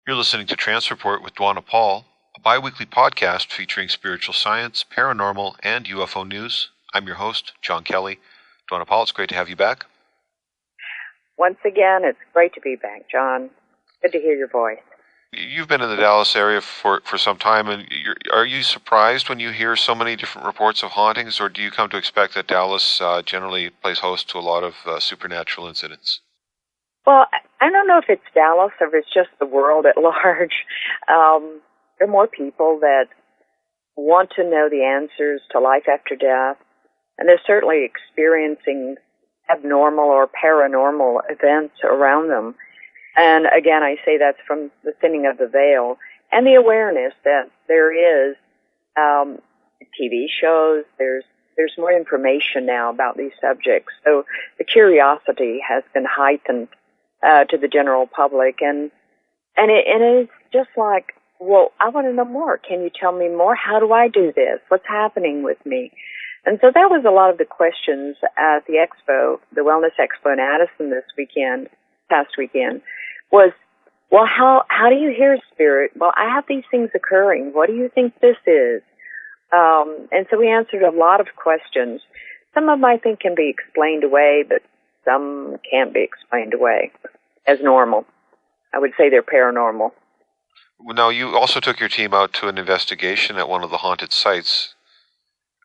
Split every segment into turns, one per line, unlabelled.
You're listening to Trance Report with Dwanna Paul, a bi-weekly podcast featuring spiritual science, paranormal, and UFO news. I'm your host, John Kelly. Dwanna Paul, it's great to have you back.
Once again, it's great to be back, John. Good to hear your voice.
You've been in the Dallas area for some time, and are you surprised when you hear so many different reports of hauntings, or do you come to expect that Dallas generally plays host to a lot of supernatural incidents?
Well, I don't know if it's Dallas or if it's just the world at large. There are more people that want to know the answers to life after death, and they're certainly experiencing abnormal or paranormal events around them. And again, I say that's from the thinning of the veil and the awareness that there is TV shows, there's more information now about these subjects. So the curiosity has been heightened to the general public, and it's just like, well, I want to know more. Can you tell me more? How do I do this? What's happening with me? And so that was a lot of the questions at the expo, the Wellness Expo in Addison past weekend, was, well, how do you hear spirit? Well, I have these things occurring. What do you think this is? And so we answered a lot of questions. Some of them I think can be explained away, but some can't be explained away as normal. I would say they're paranormal.
Now, you also took your team out to an investigation at one of the haunted sites.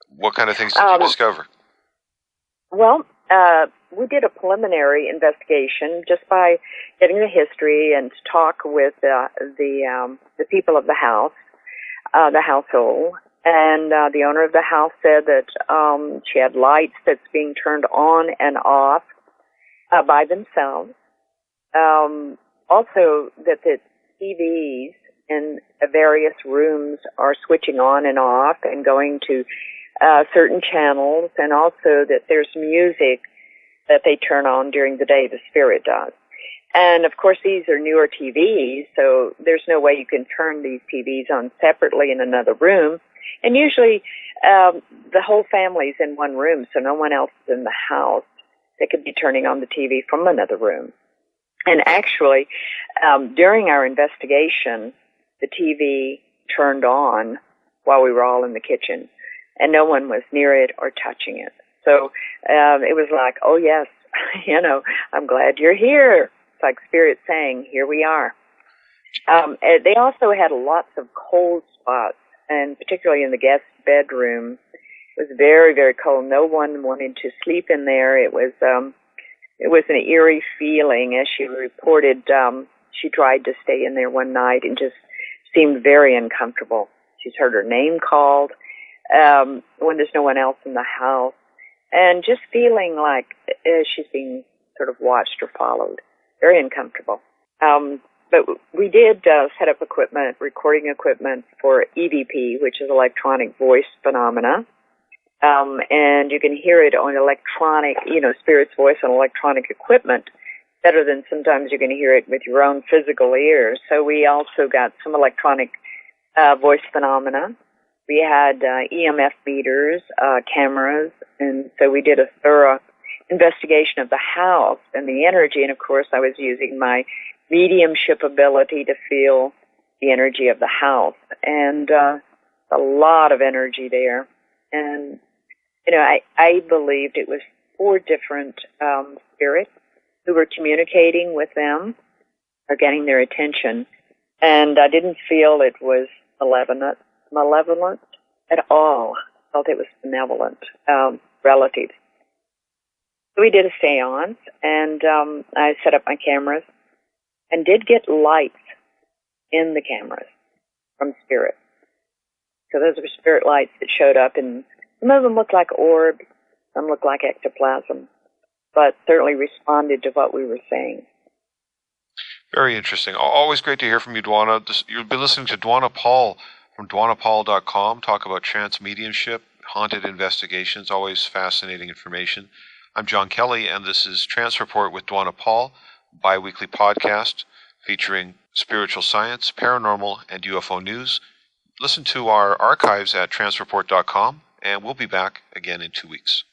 What kind of things did you discover?
Well, we did a preliminary investigation just by getting the history and to talk with the people of the house, the household. And the owner of the house said that she had lights that's being turned on and off by themselves. Also, that the TVs in various rooms are switching on and off and going to certain channels, and also that there's music that they turn on during the day, the spirit does. And, of course, these are newer TVs, so there's no way you can turn these TVs on separately in another room. And usually the whole family's in one room, so no one else is in the house. They could be turning on the TV from another room. And actually, during our investigation, the TV turned on while we were all in the kitchen, and no one was near it or touching it. So it was like, oh, yes, I'm glad you're here. It's like Spirit saying, here we are. They also had lots of cold spots, and particularly in the guest bedroom. It was very, very cold. No one wanted to sleep in there. It was an eerie feeling. As she reported, she tried to stay in there one night and just seemed very uncomfortable. She's heard her name called when there's no one else in the house, and just feeling like she's being sort of watched or followed. Very uncomfortable. But we did set up equipment, recording equipment for EVP, which is electronic voice phenomena. And you can hear it on electronic, Spirit's voice on electronic equipment better than sometimes you can hear it with your own physical ears. So we also got some electronic voice phenomena. We had EMF meters, cameras, and so we did a thorough investigation of the house and the energy. And, of course, I was using my mediumship ability to feel the energy of the house. And a lot of energy there. And I believed it was 4 different spirits who were communicating with them or getting their attention. And I didn't feel it was malevolent at all. I felt it was benevolent, relative. So we did a seance, and I set up my cameras and did get lights in the cameras from spirit. So those were spirit lights that showed up, and some of them looked like orbs, some looked like ectoplasm, but certainly responded to what we were saying.
Very interesting. Always great to hear from you, Dwanna. You'll be listening to Dwanna Paul from DwannaPaul.com, talk about trance mediumship, haunted investigations, always fascinating information. I'm John Kelly, and this is Trance Report with Dwanna Paul, bi-weekly podcast featuring spiritual science, paranormal, and UFO news. Listen to our archives at trancereport.com, and we'll be back again in 2 weeks.